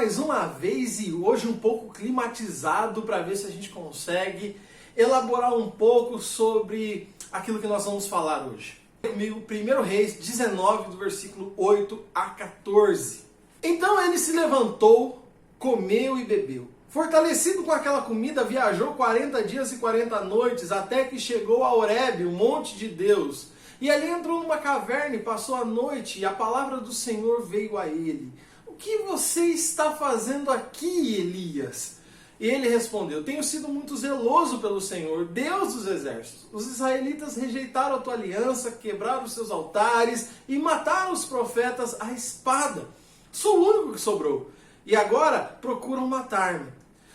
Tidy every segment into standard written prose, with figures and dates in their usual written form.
mais uma vez e hoje um pouco climatizado para ver se a gente consegue elaborar um pouco sobre aquilo que nós vamos falar hoje. Comigo, 1 Reis 19, do versículo 8 a 14. Então ele se levantou, comeu e bebeu. Fortalecido com aquela comida, viajou 40 dias e 40 noites até que chegou a Horebe, o monte de Deus. E ali entrou numa caverna e passou a noite, e a palavra do Senhor veio a ele. O que você está fazendo aqui, Elias? E ele respondeu, tenho sido muito zeloso pelo Senhor, Deus dos exércitos. Os israelitas rejeitaram a tua aliança, quebraram os seus altares e mataram os profetas à espada. Sou o único que sobrou. E agora procuram matar-me.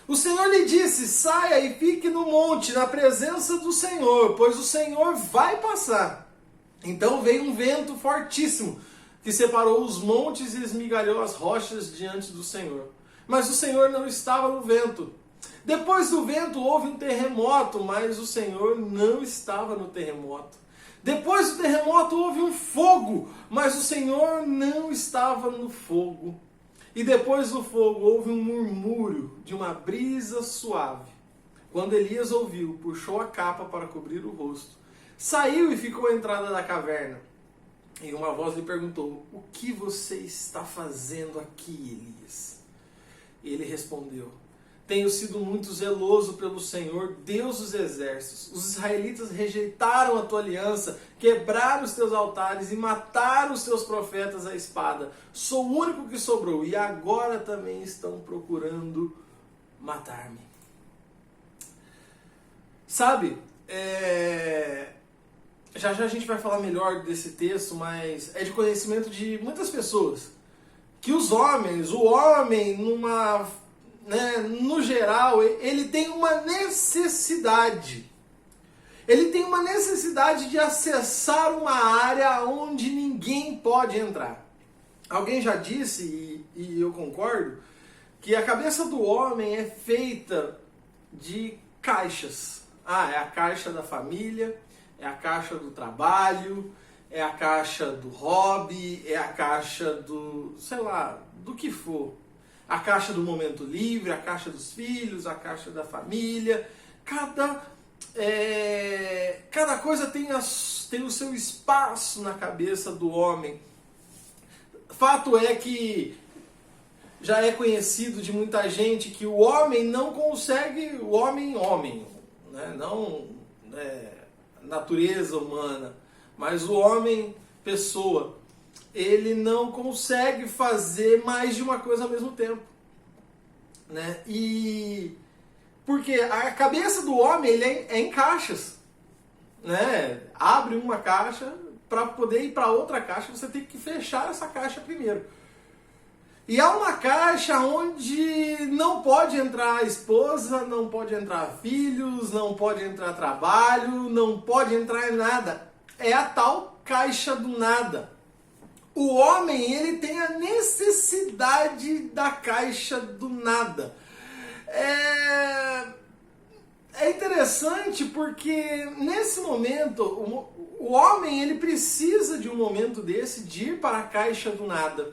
O Senhor lhe disse, saia e fique no monte, na presença do Senhor, pois o Senhor vai passar. Então veio um vento fortíssimo, que separou os montes e esmigalhou as rochas diante do Senhor. Mas o Senhor não estava no vento. Depois do vento houve um terremoto, mas o Senhor não estava no terremoto. Depois do terremoto houve um fogo, mas o Senhor não estava no fogo. E depois do fogo houve um murmúrio de uma brisa suave. Quando Elias ouviu, puxou a capa para cobrir o rosto. Saiu e ficou à entrada da caverna. E uma voz lhe perguntou, o que você está fazendo aqui, Elias? E ele respondeu, tenho sido muito zeloso pelo Senhor, Deus dos exércitos. Os israelitas rejeitaram a tua aliança, quebraram os teus altares e mataram os teus profetas à espada. Sou o único que sobrou e agora também estão procurando matar-me. Sabe, já a gente vai falar melhor desse texto, mas é de conhecimento de muitas pessoas que os homens, o homem no geral, ele tem uma necessidade. Ele tem uma necessidade de acessar uma área onde ninguém pode entrar. Alguém já disse, e eu concordo, que a cabeça do homem é feita de caixas. É a caixa da família, é a caixa do trabalho, é a caixa do hobby, é a caixa do, sei lá, do que for. A caixa do momento livre, a caixa dos filhos, a caixa da família. Cada coisa tem o seu espaço na cabeça do homem. Fato é que já é conhecido de muita gente que o homem não consegue, o homem, né? Não natureza humana, mas o homem, pessoa, ele não consegue fazer mais de uma coisa ao mesmo tempo, né? E porque a cabeça do homem ele é em caixas, né? Abre uma caixa, para poder ir para outra caixa, você tem que fechar essa caixa primeiro. E há uma caixa onde não pode entrar esposa, não pode entrar filhos, não pode entrar trabalho, não pode entrar nada. É a tal caixa do nada. O homem, ele tem a necessidade da caixa do nada. É interessante porque nesse momento, o homem ele precisa de um momento desse de ir para a caixa do nada.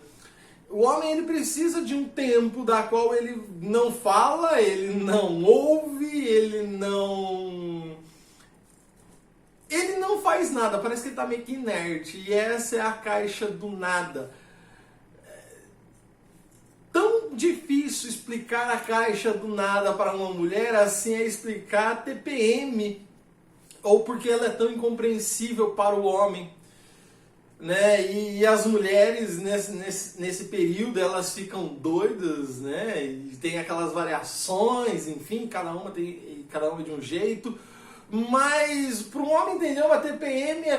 O homem ele precisa de um tempo da qual ele não fala, ele não ouve, ele não faz nada, parece que ele está meio que inerte. E essa é a caixa do nada. Tão difícil explicar a caixa do nada para uma mulher, assim é explicar a TPM, ou porque ela é tão incompreensível para o homem, né? E as mulheres nesse período elas ficam doidas, né? E tem aquelas variações, enfim, cada uma de um jeito. Mas para um homem entender uma TPM é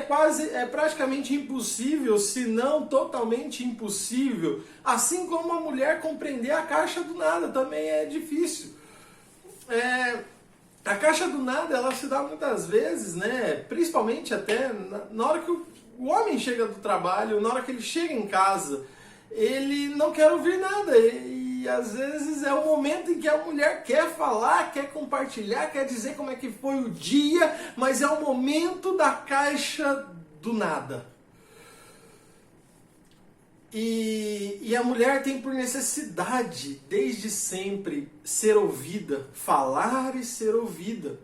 praticamente impossível, se não totalmente impossível. Assim como uma mulher compreender a caixa do nada também é difícil. A caixa do nada ela se dá muitas vezes, né? Principalmente até na hora que o homem chega do trabalho, na hora que ele chega em casa, ele não quer ouvir nada. E às vezes é o momento em que a mulher quer falar, quer compartilhar, quer dizer como é que foi o dia, mas é o momento da caixa do nada. E a mulher tem por necessidade, desde sempre, ser ouvida, falar e ser ouvida.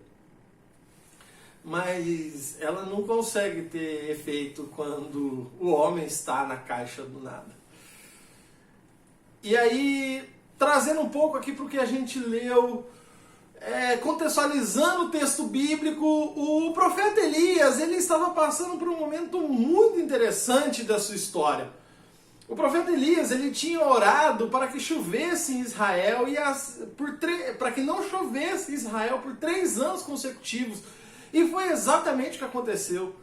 Mas ela não consegue ter efeito quando o homem está na caixa do nada. E aí, trazendo um pouco aqui para o que a gente leu, contextualizando o texto bíblico, o profeta Elias, ele estava passando por um momento muito interessante da sua história. O profeta Elias, ele tinha orado para que chovesse em Israel, para que não chovesse em Israel por 3 anos consecutivos. E foi exatamente o que aconteceu.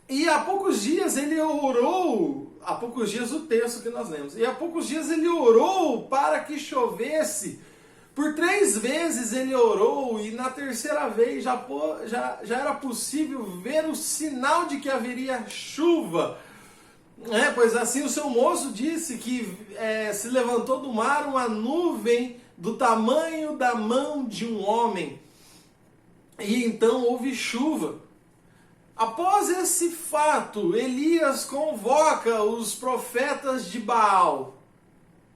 E há poucos dias ele orou, há poucos dias o texto que nós lemos, e há poucos dias ele orou para que chovesse. Por 3 vezes ele orou, e na terceira vez já era possível ver o sinal de que haveria chuva. Pois assim o seu moço disse que se levantou do mar uma nuvem do tamanho da mão de um homem. E então houve chuva. Após esse fato, Elias convoca os profetas de Baal.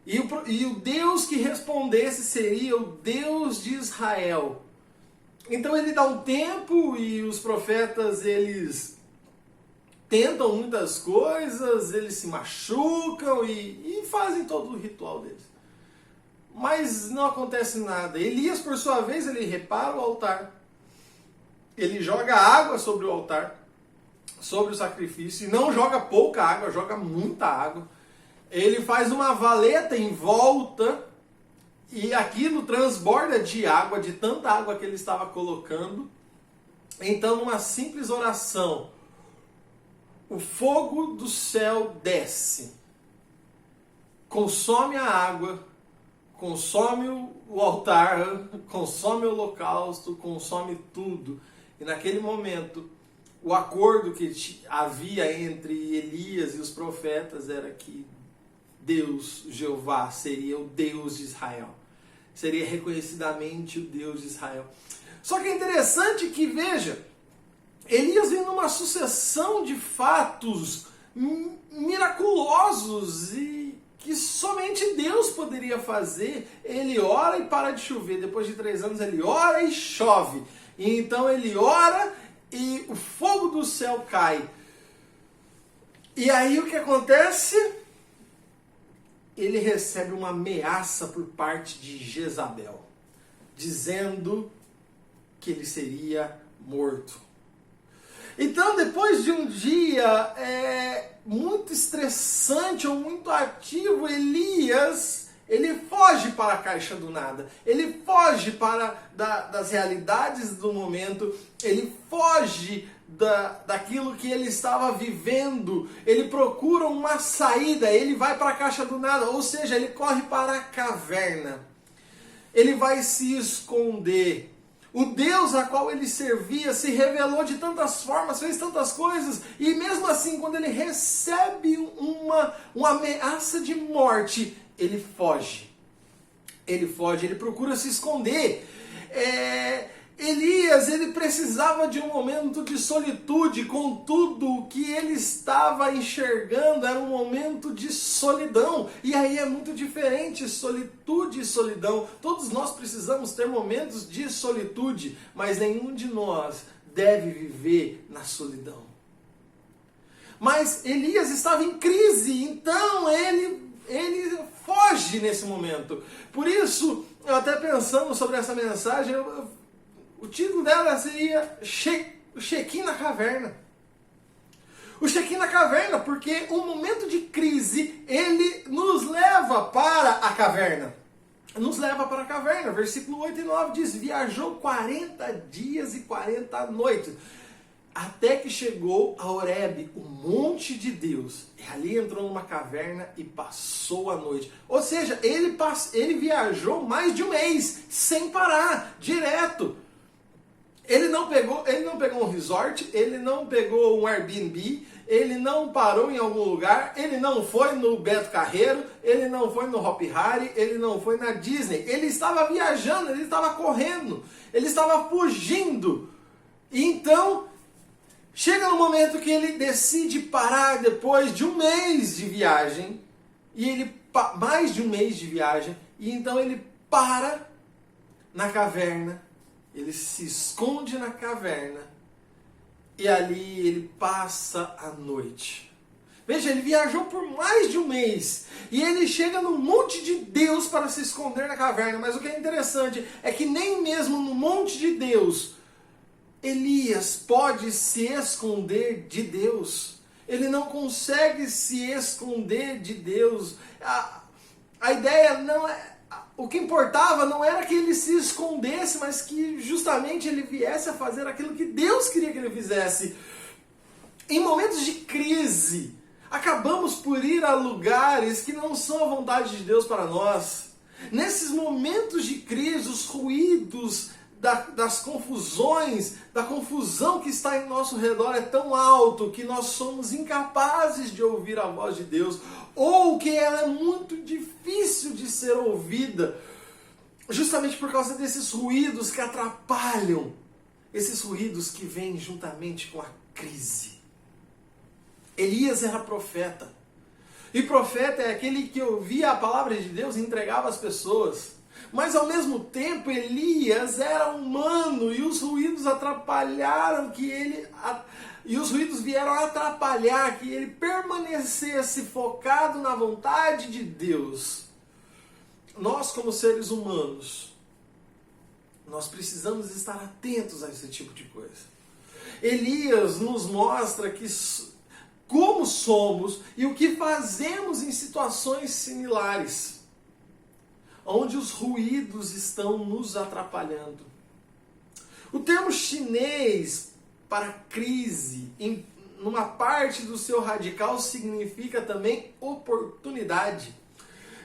E o Deus que respondesse seria o Deus de Israel. Então ele dá um tempo e os profetas, eles tentam muitas coisas, eles se machucam e fazem todo o ritual deles. Mas não acontece nada. Elias, por sua vez, ele repara o altar. Ele joga água sobre o altar, sobre o sacrifício, e não joga pouca água, joga muita água. Ele faz uma valeta em volta, e aquilo transborda de água, de tanta água que ele estava colocando. Então, numa simples oração, o fogo do céu desce, consome a água, consome o altar, consome o holocausto, consome tudo. E naquele momento, o acordo que havia entre Elias e os profetas era que Deus, Jeová, seria o Deus de Israel. Seria reconhecidamente o Deus de Israel. Só que é interessante que, veja, Elias vem numa sucessão de fatos miraculosos e que somente Deus poderia fazer. Ele ora e para de chover. Depois de 3 anos ele ora e chove. E então ele ora e o fogo do céu cai. E aí o que acontece? Ele recebe uma ameaça por parte de Jezabel, dizendo que ele seria morto. Então, depois de um dia muito estressante ou muito ativo, Elias, ele foge para a caixa do nada. Ele foge das realidades do momento. Ele foge daquilo que ele estava vivendo. Ele procura uma saída. Ele vai para a caixa do nada. Ou seja, ele corre para a caverna. Ele vai se esconder. O Deus a qual ele servia se revelou de tantas formas, fez tantas coisas, e mesmo assim, quando ele recebe uma ameaça de morte, ele foge. Ele foge, ele procura se esconder. Elias, ele precisava de um momento de solitude, contudo, o que ele estava enxergando era um momento de solidão. E aí é muito diferente, solitude e solidão. Todos nós precisamos ter momentos de solitude, mas nenhum de nós deve viver na solidão. Mas Elias estava em crise, então ele foge nesse momento. Por isso, eu até pensando sobre essa mensagem, o título dela seria O Shequim na Caverna. O Shequim na Caverna, porque o momento de crise, ele nos leva para a caverna. Nos leva para a caverna. Versículo 8 e 9 diz: viajou 40 dias e 40 noites, até que chegou a Horebe, o monte de Deus. E ali entrou numa caverna e passou a noite. Ou seja, ele viajou mais de 1 mês, sem parar, direto. Ele não pegou um resort, ele não pegou um Airbnb, ele não parou em algum lugar, ele não foi no Beto Carreiro, ele não foi no Hop Hari, ele não foi na Disney. Ele estava viajando, ele estava correndo, ele estava fugindo. E então, Chega no momento que ele decide parar depois de um mês de viagem, mais de um mês de viagem, e então ele para na caverna, ele se esconde na caverna, e ali ele passa a noite. Veja, ele viajou por mais de um mês, e ele chega no monte de Deus para se esconder na caverna, mas o que é interessante é que nem mesmo no monte de Deus, Elias pode se esconder de Deus. Ele não consegue se esconder de Deus. A ideia não é... O que importava não era que ele se escondesse, mas que justamente ele viesse a fazer aquilo que Deus queria que ele fizesse. Em momentos de crise, acabamos por ir a lugares que não são a vontade de Deus para nós. Nesses momentos de crise, os ruídos das confusões, da confusão que está em nosso redor é tão alto que nós somos incapazes de ouvir a voz de Deus, ou que ela é muito difícil de ser ouvida, justamente por causa desses ruídos que atrapalham, esses ruídos que vêm juntamente com a crise. Elias era profeta, e profeta é aquele que ouvia a palavra de Deus e entregava às pessoas. Mas ao mesmo tempo Elias era humano e os ruídos vieram atrapalhar que ele permanecesse focado na vontade de Deus. Nós, como seres humanos, nós precisamos estar atentos a esse tipo de coisa. Elias nos mostra como somos e o que fazemos em situações similares, onde os ruídos estão nos atrapalhando. O termo chinês para crise, numa parte do seu radical, significa também oportunidade.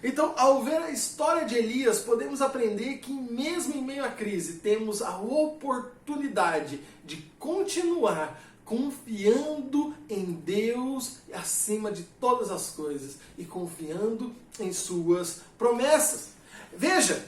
Então, ao ver a história de Elias, podemos aprender que mesmo em meio à crise, temos a oportunidade de continuar confiando em Deus acima de todas as coisas e confiando em suas promessas. Veja,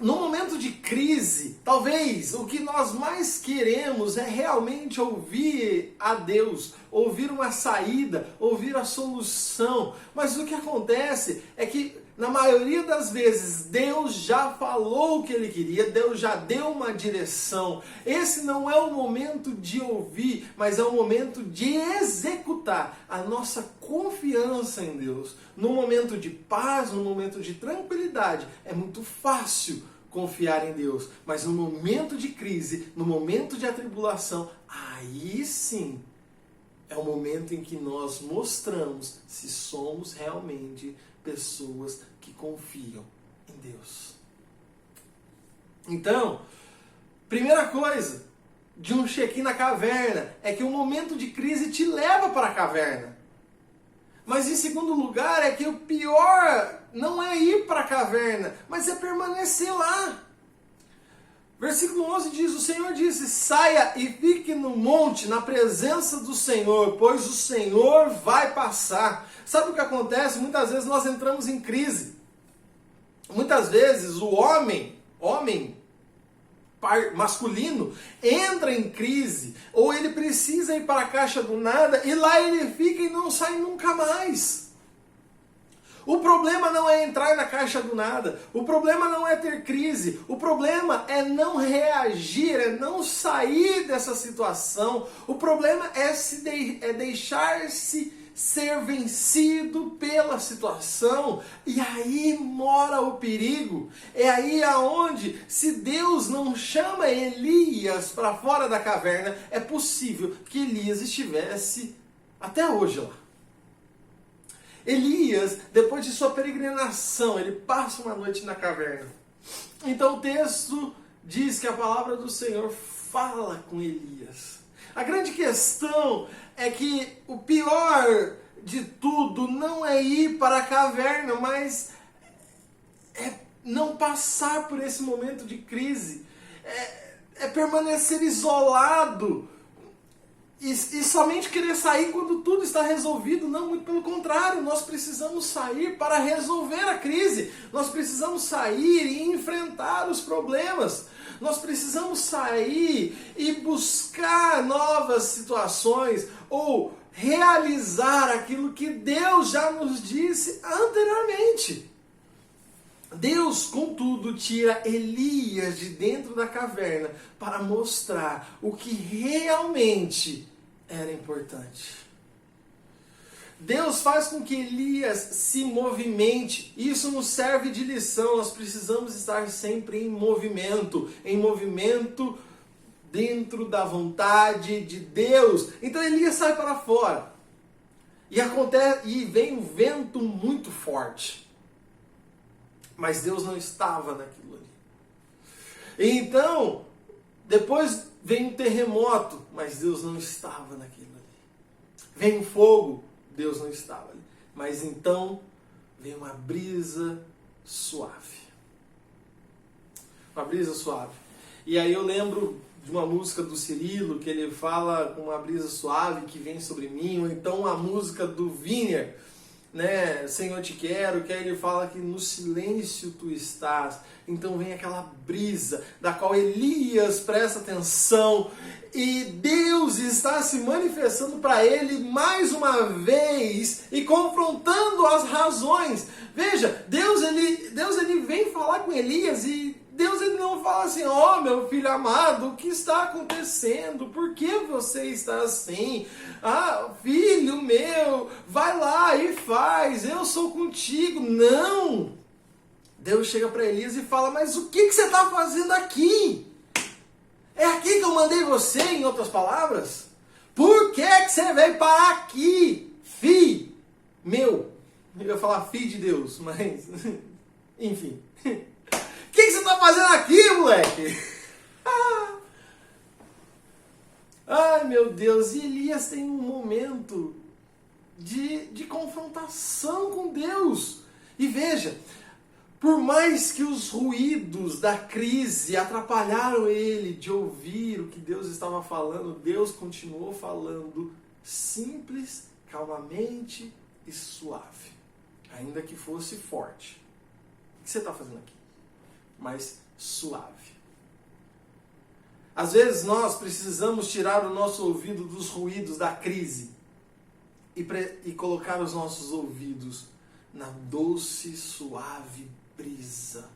no momento de crise, talvez o que nós mais queremos é realmente ouvir a Deus, ouvir uma saída, ouvir a solução. Mas o que acontece é que, na maioria das vezes, Deus já falou o que Ele queria, Deus já deu uma direção. Esse não é o momento de ouvir, mas é o momento de executar a nossa confiança em Deus. No momento de paz, no momento de tranquilidade, é muito fácil confiar em Deus. Mas no momento de crise, no momento de atribulação, aí sim é o momento em que nós mostramos se somos realmente pessoas que confiam em Deus. Então, primeira coisa de um check-in na caverna é que o momento de crise te leva para a caverna. Mas em segundo lugar é que o pior não é ir para a caverna, mas é permanecer lá. Versículo 11 diz, o Senhor disse, saia e fique no monte, na presença do Senhor, pois o Senhor vai passar. Sabe o que acontece? Muitas vezes nós entramos em crise. Muitas vezes o homem masculino entra em crise, ou ele precisa ir para a caixa do nada, e lá ele fica e não sai nunca mais. O problema não é entrar na caixa do nada, o problema não é ter crise, o problema é não reagir, é não sair dessa situação, o problema é deixar-se ser vencido pela situação, e aí mora o perigo. É aí aonde, se Deus não chama Elias para fora da caverna, é possível que Elias estivesse até hoje lá. Elias, depois de sua peregrinação, ele passa uma noite na caverna. Então o texto diz que a palavra do Senhor fala com Elias. A grande questão é que o pior de tudo não é ir para a caverna, mas é não passar por esse momento de crise. É permanecer isolado. E somente querer sair quando tudo está resolvido. Não, muito pelo contrário, nós precisamos sair para resolver a crise. Nós precisamos sair e enfrentar os problemas. Nós precisamos sair e buscar novas situações ou realizar aquilo que Deus já nos disse anteriormente. Deus, contudo, tira Elias de dentro da caverna para mostrar o que realmente era importante. Deus faz com que Elias se movimente. Isso nos serve de lição. Nós precisamos estar sempre em movimento dentro da vontade de Deus. Então Elias sai para fora. E vem um vento muito forte. Mas Deus não estava naquilo ali. Então, depois vem um terremoto, mas Deus não estava naquilo ali. Vem um fogo, Deus não estava ali. Mas então, vem uma brisa suave. Uma brisa suave. E aí eu lembro de uma música do Cirilo, que ele fala com uma brisa suave que vem sobre mim, ou então a música do Vineyard, né, Senhor te quero, que aí ele fala que no silêncio tu estás. Então vem aquela brisa da qual Elias presta atenção e Deus está se manifestando para ele mais uma vez e confrontando as razões. Veja, Deus ele vem falar com Elias e Deus ele não fala assim, ó meu filho amado, o que está acontecendo? Por que você está assim? Ah, filho meu, vai lá e faz, eu sou contigo. Não! Deus chega para Elias e fala, mas o que você está fazendo aqui? É aqui que eu mandei você, em outras palavras? Por que você veio parar aqui? Filho meu. Eu ia falar filho de Deus, mas enfim. O que você está fazendo aqui, moleque? Ai, meu Deus. E Elias tem um momento de confrontação com Deus. E veja, por mais que os ruídos da crise atrapalharam ele de ouvir o que Deus estava falando, Deus continuou falando simples, calmamente e suave. Ainda que fosse forte. O que você está fazendo aqui? Mas suave. Às vezes nós precisamos tirar o nosso ouvido dos ruídos da crise e colocar os nossos ouvidos na doce, suave brisa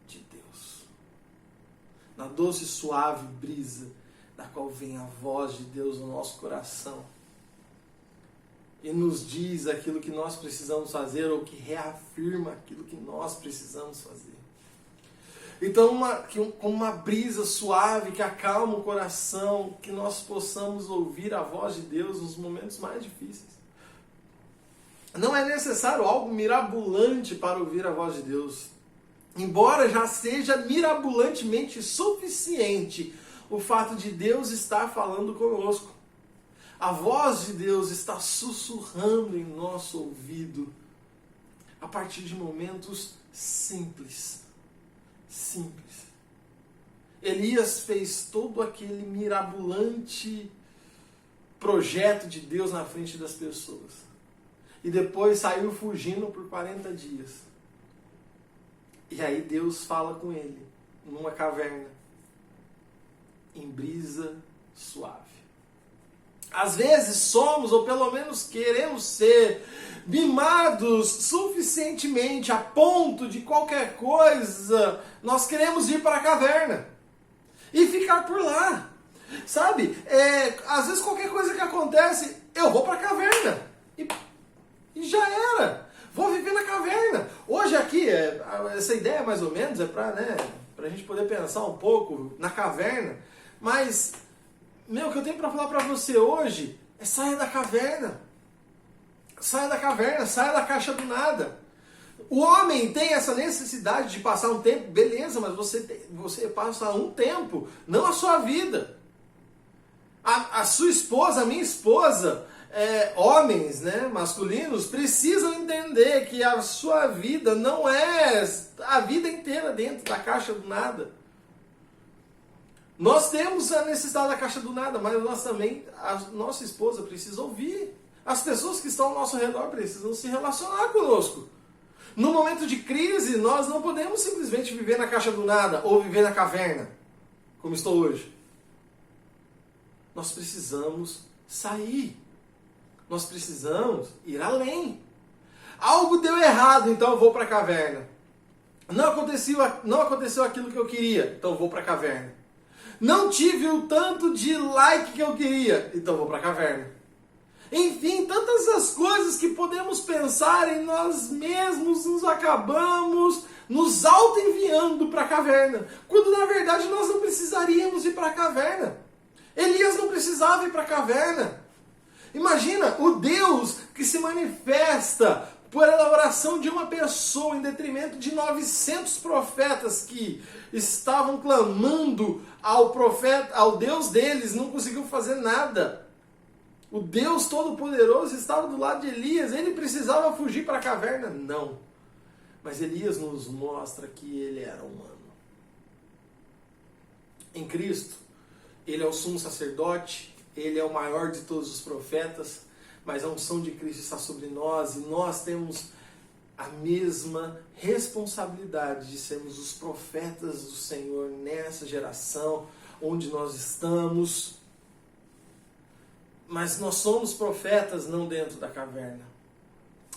de Deus. Na doce, suave brisa da qual vem a voz de Deus no nosso coração e nos diz aquilo que nós precisamos fazer ou que reafirma aquilo que nós precisamos fazer. Então, com uma brisa suave que acalma o coração, que nós possamos ouvir a voz de Deus nos momentos mais difíceis. Não é necessário algo mirabolante para ouvir a voz de Deus. Embora já seja mirabolantemente suficiente o fato de Deus estar falando conosco. A voz de Deus está sussurrando em nosso ouvido a partir de momentos simples. Simples. Elias fez todo aquele mirabolante projeto de Deus na frente das pessoas. E depois saiu fugindo por 40 dias. E aí Deus fala com ele, numa caverna, em brisa suave. Às vezes somos, ou pelo menos queremos ser, mimados suficientemente a ponto de qualquer coisa, nós queremos ir para a caverna e ficar por lá. Sabe? Às vezes qualquer coisa que acontece, eu vou para a caverna e já era. Vou viver na caverna. Hoje aqui, essa ideia mais ou menos é para a gente poder pensar um pouco na caverna, mas o que eu tenho para falar para você hoje é saia da caverna. Saia da caverna, saia da caixa do nada. O homem tem essa necessidade de passar um tempo, beleza, mas você passa um tempo, não a sua vida. A sua esposa, a minha esposa, homens, masculinos, precisam entender que a sua vida não é a vida inteira dentro da caixa do nada. Nós temos a necessidade da caixa do nada, mas nós também, a nossa esposa precisa ouvir. As pessoas que estão ao nosso redor precisam se relacionar conosco. No momento de crise, nós não podemos simplesmente viver na caixa do nada ou viver na caverna, como estou hoje. Nós precisamos sair. Nós precisamos ir além. Algo deu errado, então eu vou para a caverna. Não aconteceu aquilo que eu queria, então eu vou para a caverna. Não tive o tanto de like que eu queria, então eu vou para a caverna. Enfim, tantas as coisas que podemos pensar em nós mesmos, nos acabamos nos auto-enviando para a caverna, quando na verdade nós não precisaríamos ir para a caverna. Elias não precisava ir para a caverna. Imagina o Deus que se manifesta pela oração de uma pessoa em detrimento de 900 profetas que estavam clamando ao Deus deles, não conseguiu fazer nada. O Deus Todo-Poderoso estava do lado de Elias, ele precisava fugir para a caverna? Não. Mas Elias nos mostra que ele era humano. Em Cristo, ele é o sumo sacerdote, ele é o maior de todos os profetas, mas a unção de Cristo está sobre nós e nós temos a mesma responsabilidade de sermos os profetas do Senhor nessa geração onde nós estamos. Mas nós somos profetas não dentro da caverna,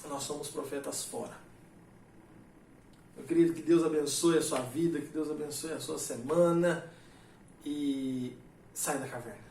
nós somos profetas fora. Meu querido, que Deus abençoe a sua vida, que Deus abençoe a sua semana e sai da caverna.